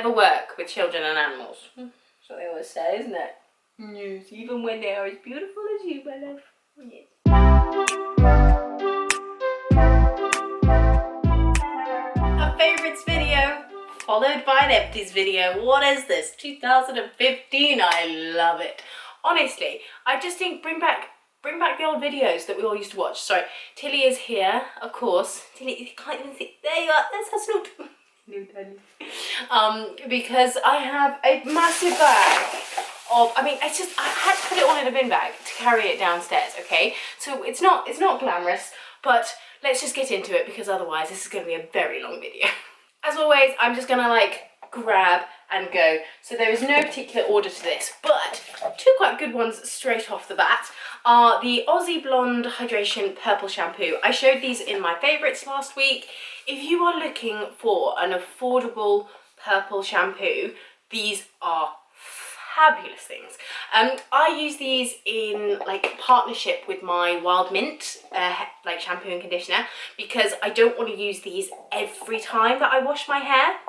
never work with children and animals. That's what they always say, isn't it? Yes, even when they are as beautiful as you, my love. Yes. A favourites video, followed by an empties video. What is this? 2015. I love it. Honestly, I just think bring back the old videos that we all used to watch. Sorry, Tilly is here, of course. Tilly, you can't even see. There you are. That's her snoot. Because I have a massive bag of, I had to put it all in a bin bag to carry it downstairs, okay? So it's not glamorous, but let's just get into it because otherwise this is going to be a very long video. As always, I'm just gonna like grab and go. So there is no particular order to this, but two quite good ones straight off the bat are the Aussie Blonde Hydration Purple Shampoo. I showed these in my favourites last week. If you are looking for an affordable purple shampoo, these are fabulous things. I use these in like partnership with my Wild Mint like shampoo and conditioner because I don't want to use these every time that I wash my hair.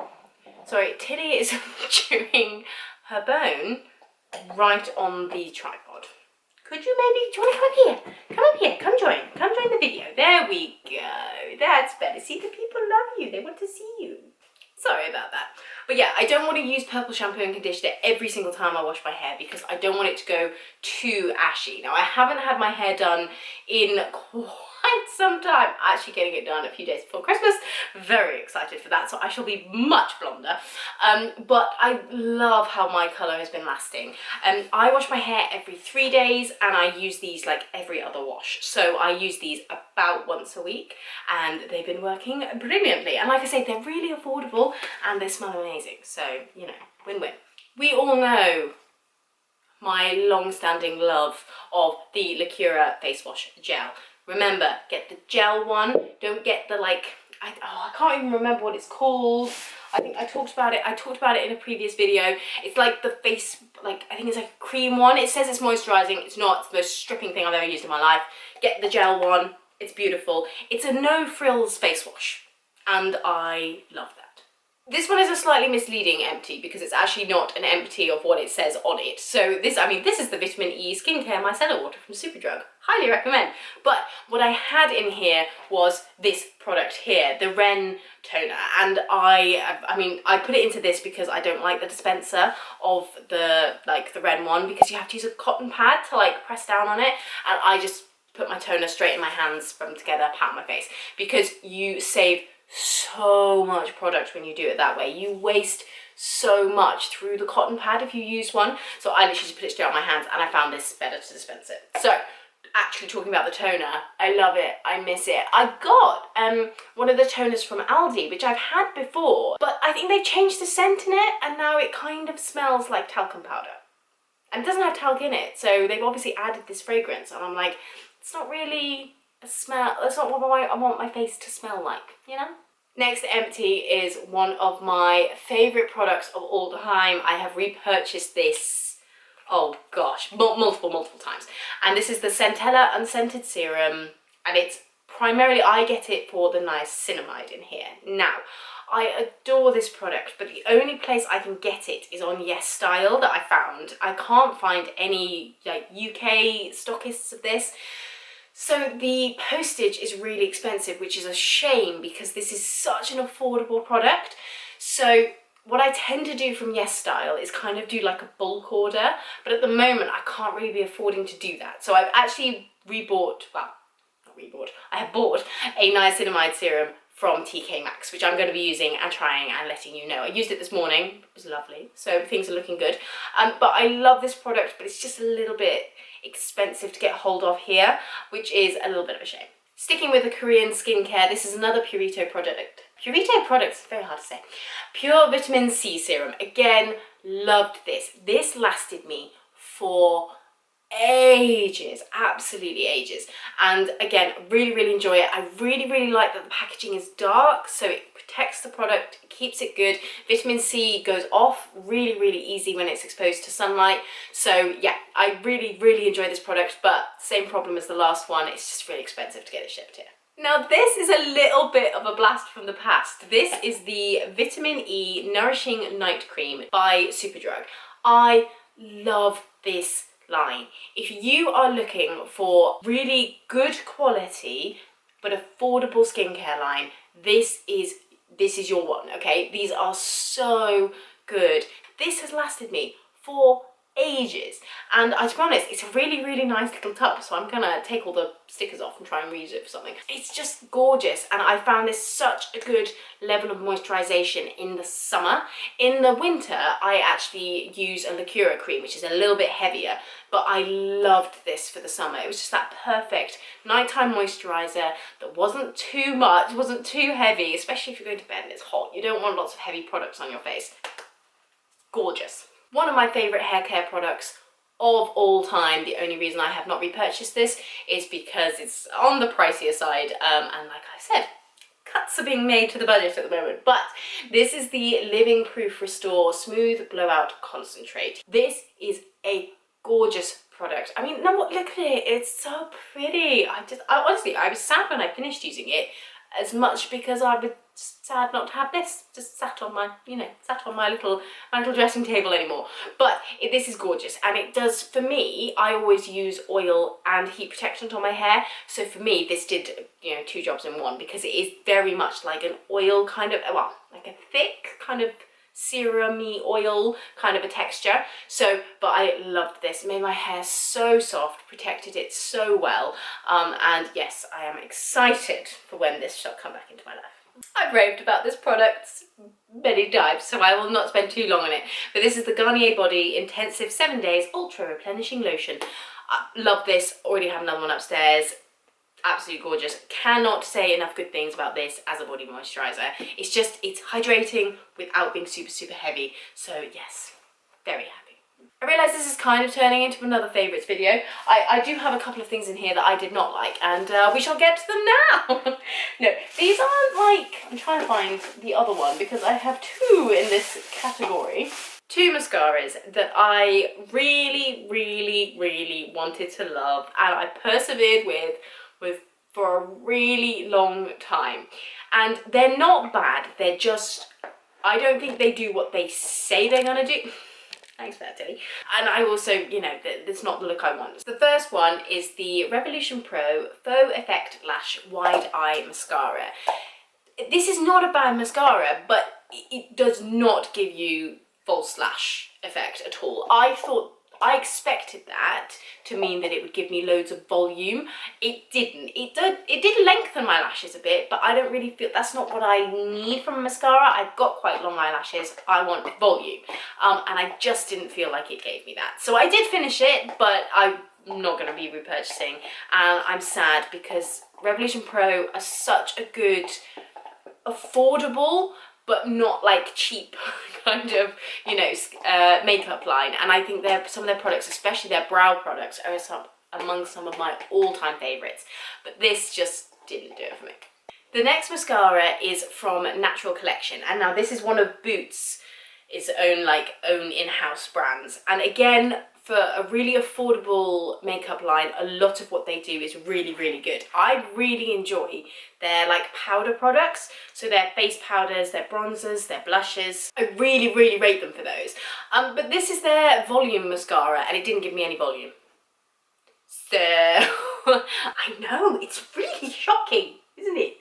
Sorry, Tilly is chewing her bone right on the tripod. Could you maybe, do you want to come up here? Come up here, come join the video. There we go, that's better. See, the people love you, they want to see you. Sorry about that. But yeah, I don't want to use purple shampoo and conditioner every single time I wash my hair because I don't want it to go too ashy. Now, I haven't had my hair done in quite some time. Actually getting it done a few days before Christmas. Very excited for that, so I shall be much blonder. But I love how my colour has been lasting. I wash my hair every 3 days and I use these like every other wash. So I use these about once a week and they've been working brilliantly. And like I say, they're really affordable and they smell amazing. So, you know, win-win. We all know my long-standing love of the Lacura face wash gel. Remember, get the gel one. Don't get the like, I can't even remember what it's called. I think I talked about it in a previous video. It's like the face, like, I think it's like a cream one. It says it's moisturizing. It's not. It's the most stripping thing I've ever used in my life. Get the gel one. It's beautiful. It's a no frills face wash and I love that. This one is a slightly misleading empty because it's actually not an empty of what it says on it. So this is the vitamin E skincare micellar water from Superdrug. Highly recommend. But what I had in here was this product here, the Ren toner. And I put it into this because I don't like the dispenser of the Ren one because you have to use a cotton pad to like press down on it. And I just put my toner straight in my hands, rub them together, pat on my face because you save so much product when you do it that way. You waste so much through the cotton pad if you use one. So I literally just put it straight on my hands and I found this better to dispense it. So actually talking about the toner, I love it, I miss it. I got one of the toners from Aldi, which I've had before, but I think they've changed the scent in it and now it kind of smells like talcum powder. And it doesn't have talc in it, so they've obviously added this fragrance and I'm like, it's not really a smell, that's not what I want my face to smell like, you know? Next empty is one of my favourite products of all time. I have repurchased this, oh gosh, multiple times. And this is the Centella Unscented Serum. And it's primarily, I get it for the niacinamide in here. Now, I adore this product, but the only place I can get it is on Yes Style that I found. I can't find any like UK stockists of this. So the postage is really expensive, which is a shame because this is such an affordable product. So what I tend to do from Yes Style is kind of do like a bulk order, but at the moment I can't really be affording to do that. So I've actually I have bought a niacinamide serum from TK Maxx, which I'm going to be using and trying and letting you know. I used it this morning, it was lovely, so things are looking good. But I love this product, but it's just a little bit expensive to get hold of here, which is a little bit of a shame. Sticking with the Korean skincare, this is another Purito product. Purito products, very hard to say. Pure Vitamin C Serum. Again, loved this. This lasted me for ages, absolutely ages. And again, really enjoy it. I really like that the packaging is dark, so it protects the product, keeps it good. Vitamin C goes off really easy when it's exposed to sunlight. So yeah, I really enjoy this product, but same problem as the last one, it's just really expensive to get it shipped here. Now this is a little bit of a blast from the past. This is the Vitamin E Nourishing Night Cream by Superdrug. I love this line. If you are looking for really good quality but affordable skincare line, this is your one, okay? These are so good. This has lasted me for ages, and to be honest, it's a really, really nice little tub, so I'm gonna take all the stickers off and try and reuse it for something. It's just gorgeous, and I found this such a good level of moisturization in the summer. In the winter, I actually use a Lacura cream, which is a little bit heavier, but I loved this for the summer. It was just that perfect nighttime moisturizer that wasn't too much, wasn't too heavy, especially if you're going to bed and it's hot. You don't want lots of heavy products on your face. Gorgeous. One of my favourite hair care products of all time. The only reason I have not repurchased this is because it's on the pricier side, and like I said, cuts are being made to the budget at the moment. But this is the Living Proof Restore Smooth Blowout Concentrate. This is a gorgeous product. I mean, no, look at it, it's so pretty. Honestly, I was sad when I finished using it, as much because I was sad not to have this just sat on my, sat on my little dressing table anymore. But this is gorgeous, and it does, for me, I always use oil and heat protectant on my hair, so for me this did, 2 jobs in one, because it is very much like an oil kind of, well, like a thick kind of serum-y oil kind of a texture. So, but I loved this. It made my hair so soft, protected it so well, and yes, I am excited for when this shall come back into my life. I've raved about this product many times, so I will not spend too long on it, but this is the Garnier Body Intensive 7 Days Ultra Replenishing Lotion. I love this, already have another one upstairs. Absolutely gorgeous. Cannot say enough good things about this as a body moisturizer. It's hydrating without being super, super heavy. So yes, very happy. I realise this is kind of turning into another favourites video. I do have a couple of things in here that I did not like, and we shall get to them now. No, these aren't like, I'm trying to find the other one because I have 2 in this category. 2 mascaras that I really, really, really wanted to love, and I persevered with for a really long time. And they're not bad, they're just, I don't think they do what they say they're gonna do. Thanks for that, Tilly. And I also, that's not the look I want. The first one is the Revolution Pro Faux Effect Lash Wide Eye Mascara. This is not a bad mascara, but it does not give you false lash effect at all. I expected that to mean that it would give me loads of volume. It didn't. It did lengthen my lashes a bit, but I don't really feel, that's not what I need from a mascara. I've got quite long eyelashes. I want volume. And I just didn't feel like it gave me that. So I did finish it, but I'm not going to be repurchasing. And I'm sad because Revolution Pro are such a good, affordable, but not like cheap kind of, makeup line. And I think some of their products, especially their brow products, are among some of my all-time favourites. But this just didn't do it for me. The next mascara is from Natural Collection, and now this is one of Boots' own in-house brands. And again, for a really affordable makeup line, a lot of what they do is really, really good. I really enjoy their powder products, so their face powders, their bronzers, their blushes. I really, really rate them for those. But this is their volume mascara, and it didn't give me any volume. So, I know, it's really shocking, isn't it?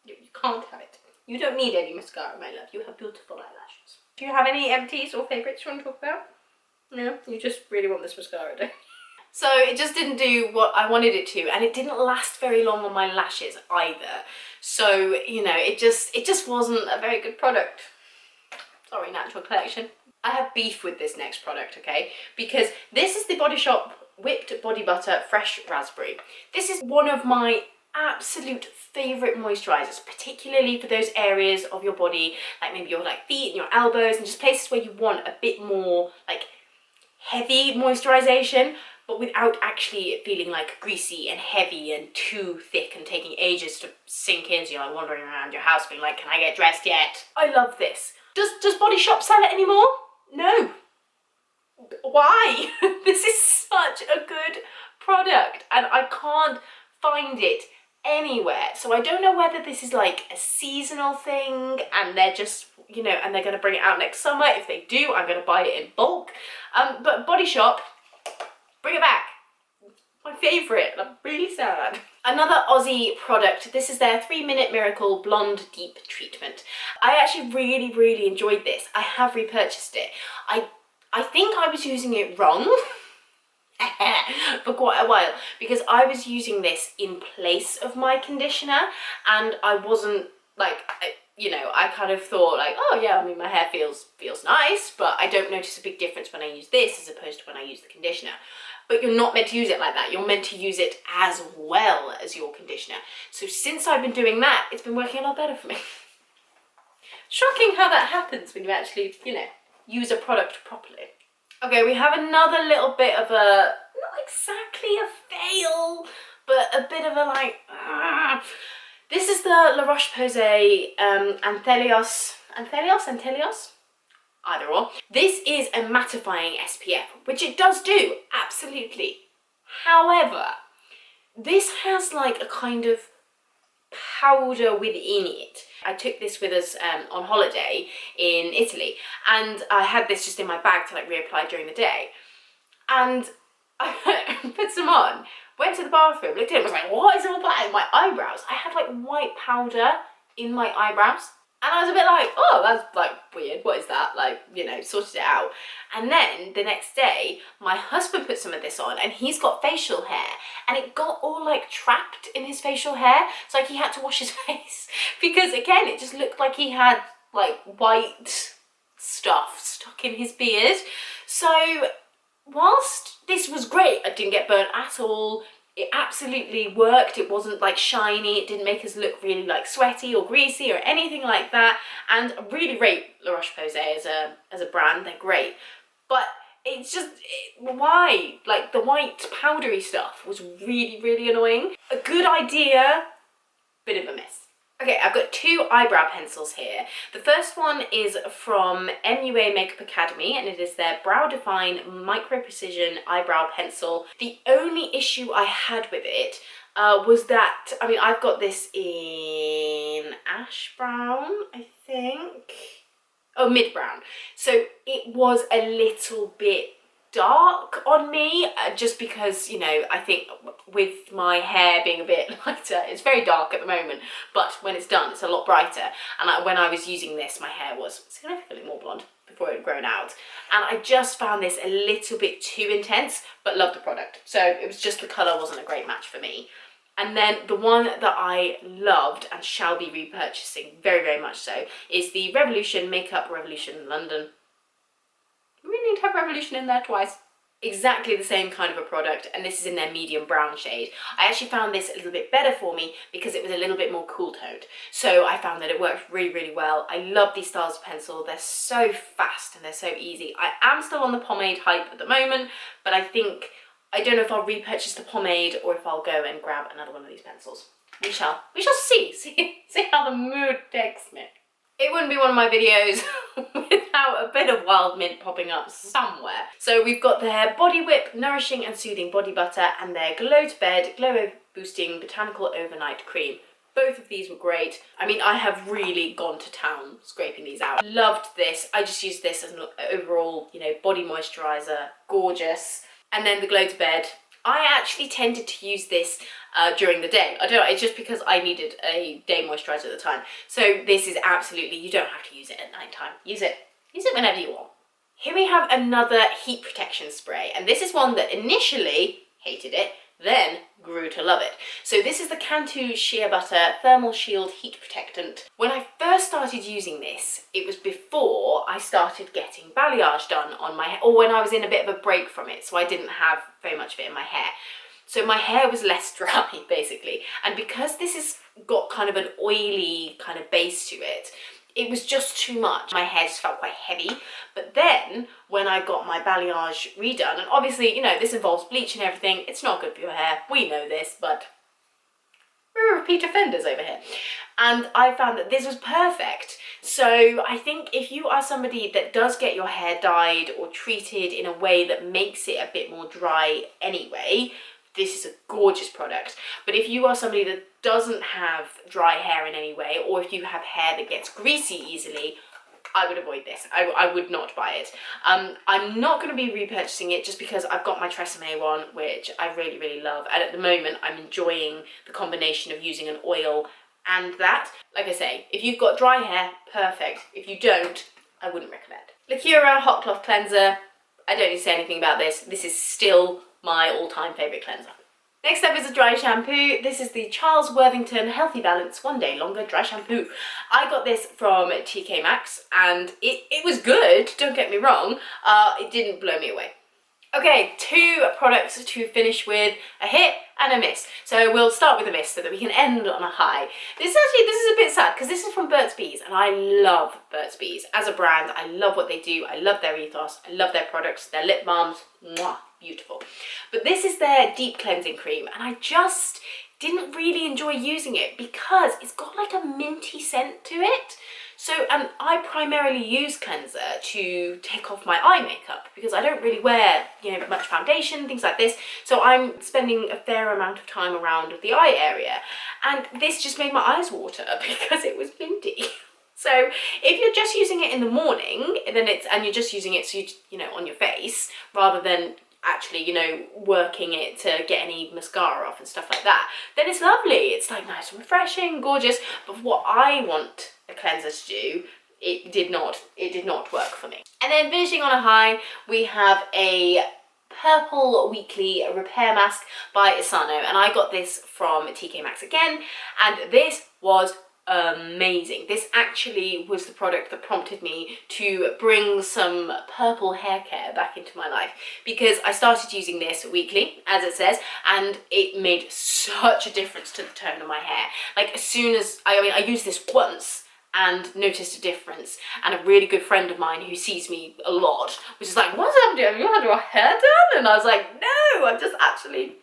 You can't have it. You don't need any mascara, my love. You have beautiful eyelashes. Do you have any empties or favourites you want to talk about? No, you just really want this mascara, don't you? So it just didn't do what I wanted it to, and it didn't last very long on my lashes either. So, it just wasn't a very good product. Sorry, Natural Collection. I have beef with this next product, okay? Because this is the Body Shop Whipped Body Butter Fresh Raspberry. This is one of my absolute favourite moisturisers, particularly for those areas of your body, like maybe your feet and your elbows, and just places where you want a bit more heavy moisturization, but without actually feeling greasy and heavy and too thick and taking ages to sink in, so you're wandering around your house being can I get dressed yet? I love this. Does Body Shop sell it anymore? No. Why? This is such a good product, and I can't find it anywhere. So I don't know whether this is like a seasonal thing and they're just, you know, and they're going to bring it out next summer. If they do, I'm going to buy it in bulk. But Body Shop, bring it back. My favourite. I'm really sad. Another Aussie product. This is their 3-Minute Miracle Blonde Deep Treatment. I actually really enjoyed this. I have repurchased it. I think I was using it wrong for quite a while, because I was using this in place of my conditioner, and I wasn't like, you know, I kind of thought like, oh yeah, I mean, my hair feels nice, but I don't notice a big difference when I use this as opposed to when I use the conditioner. But you're not meant to use it like that. You're meant to use it as well as your conditioner. So since I've been doing that, it's been working a lot better for me. Shocking how that happens when you actually, you know, use a product properly. Okay, we have another little bit of a, not exactly a fail, but a bit of a like, This is the La Roche-Posay Anthelios, either or. This is a mattifying SPF, which it does do, absolutely. However, this has like a kind of powder within it. I took this with us on holiday in Italy, and I had this just in my bag to like reapply during the day. And I put some on, went to the bathroom, looked at it, and was like, what is all that in my eyebrows? I had like white powder in my eyebrows. And I was a bit like, oh, that's like weird, what is that? Like, you know, sorted it out. And then the next day, my husband put some of this on, and he's got facial hair, and it got all like trapped in his facial hair. So like he had to wash his face, because again, it just looked like he had like white stuff stuck in his beard. So whilst this was great, I didn't get burnt at all. It absolutely worked. It wasn't like shiny. It didn't make us look really like sweaty or greasy or anything like that. And I really rate La Roche-Posay as a brand. They're great. But it's just, why? Like the white powdery stuff was really annoying. A good idea, bit of a miss. Okay, I've got 2 eyebrow pencils here. The first one is from MUA Makeup Academy, and it is their Brow Define Micro Precision Eyebrow Pencil. The only issue I had with it was that, I mean, I've got this in ash brown, I think. Oh, mid brown. So it was a little bit dark on me, just because, you know, I think with my hair being a bit lighter, it's very dark at the moment, but when it's done, it's a lot brighter. And when I was using this, my hair was significantly more blonde before it had grown out. And I just found this a little bit too intense, but loved the product. So it was just the colour wasn't a great match for me. And then the one that I loved and shall be repurchasing very much so is the Revolution Makeup Revolution London. We need to have Revolution in there twice. Exactly the same kind of a product, and this is in their medium brown shade. I actually found this a little bit better for me because it was a little bit more cool toned. So I found that it worked really well. I love these styles of pencil. They're so fast and they're so easy. I am still on the pomade hype at the moment, but I don't know if I'll repurchase the pomade or if I'll go and grab another one of these pencils. We shall see how the mood takes me. It wouldn't be one of my videos without a bit of wild mint popping up somewhere. So we've got their Body Whip Nourishing and Soothing Body Butter and their Glow to Bed Glow Boosting Botanical Overnight Cream. Both of these were great. I mean, I have really gone to town scraping these out. Loved this. I just used this as an overall, you know, body moisturizer. Gorgeous. And then the Glow to Bed. I actually tended to use this during the day. I don't know, it's just because I needed a day moisturizer at the time. So this is absolutely, you don't have to use it at night time. Use it whenever you want. Here we have another heat protection spray, and this is one that initially hated it, then grew to love it. So this is the Cantu Shea Butter Thermal Shield Heat Protectant. When I first started using this, it was before I started getting balayage done on my hair, or when I was in a bit of a break from it, so I didn't have very much of it in my hair. So my hair was less dry, basically. And because this has got kind of an oily kind of base to it, it was just too much. My hair just felt quite heavy. But then when I got my balayage redone, and obviously, you know, this involves bleach and everything, it's not good for your hair. We know this, but we're repeat offenders over here. And I found that this was perfect. So I think if you are somebody that does get your hair dyed or treated in a way that makes it a bit more dry anyway, this is a gorgeous product. But if you are somebody that doesn't have dry hair in any way, or if you have hair that gets greasy easily, I would avoid this. I would not buy it. I'm not going to be repurchasing it just because I've got my Tresemme one, which I really, really love. And at the moment, I'm enjoying the combination of using an oil and that. Like I say, if you've got dry hair, perfect. If you don't, I wouldn't recommend. Lacura Hot Cloth Cleanser. I don't need to say anything about this. This is still my all-time favourite cleanser. Next up is a dry shampoo. This is the Charles Worthington Healthy Balance One Day Longer Dry Shampoo. I got this from TK Maxx and it was good, don't get me wrong. It didn't blow me away. Okay, 2 products to finish with, a hit and a miss. So we'll start with a miss so that we can end on a high. This is a bit sad because this is from Burt's Bees and I love Burt's Bees as a brand. I love what they do. I love their ethos. I love their products, their lip balms. Mwah, beautiful. But this is their deep cleansing cream and I just didn't really enjoy using it because it's got like a minty scent to it. So I primarily use cleanser to take off my eye makeup because I don't really wear, you know, much foundation, things like this. So I'm spending a fair amount of time around the eye area. And this just made my eyes water because it was minty. So if you're just using it in the morning, then you're just using it so you know, on your face rather than actually, you know, working it to get any mascara off and stuff like that, then it's lovely. It's like nice and refreshing, gorgeous. But what I want a cleanser to do, it did not work for me. And then finishing on a high, we have a Purple Weekly Repair Mask by Essano, and I got this from TK Maxx again, and this was amazing. This actually was the product that prompted me to bring some purple hair care back into my life because I started using this weekly, as it says, and it made such a difference to the tone of my hair. Like as soon as, I used this once and noticed a difference, and a really good friend of mine who sees me a lot was just like, what's happening? Have you had your hair done? And I was like, no, I've just actually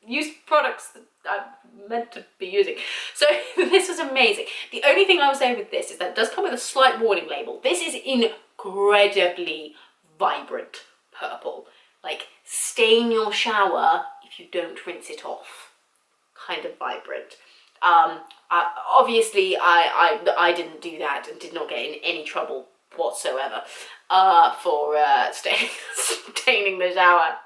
used products that I'm meant to be using. So this was amazing. The only thing I will say with this is that it does come with a slight warning label. This is incredibly vibrant purple. Like stain your shower if you don't rinse it off. Kind of vibrant. Obviously I didn't do that and did not get in any trouble whatsoever for staining the shower.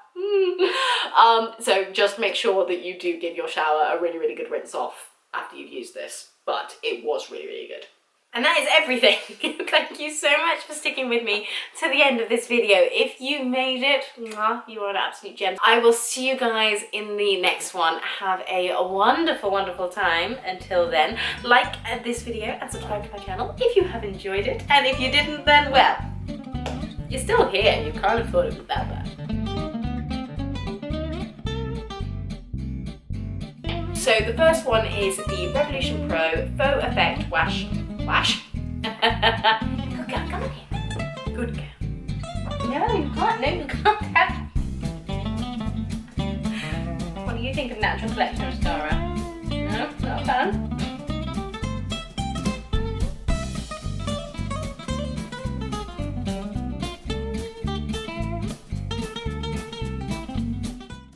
So just make sure that you do give your shower a really, really good rinse off after you've used this, but it was really, really good. And that is everything. Thank you so much for sticking with me to the end of this video. If you made it, you are an absolute gem. I will see you guys in the next one. Have a wonderful, wonderful time. Until then, like this video and subscribe to my channel if you have enjoyed it. And if you didn't, then well, you're still here. You can't have thought it was that bad. So the first one is the Revolution Pro Faux Effect Wash. Good girl, come on here. Good girl. No, you can't have. What do you think of Natural Collection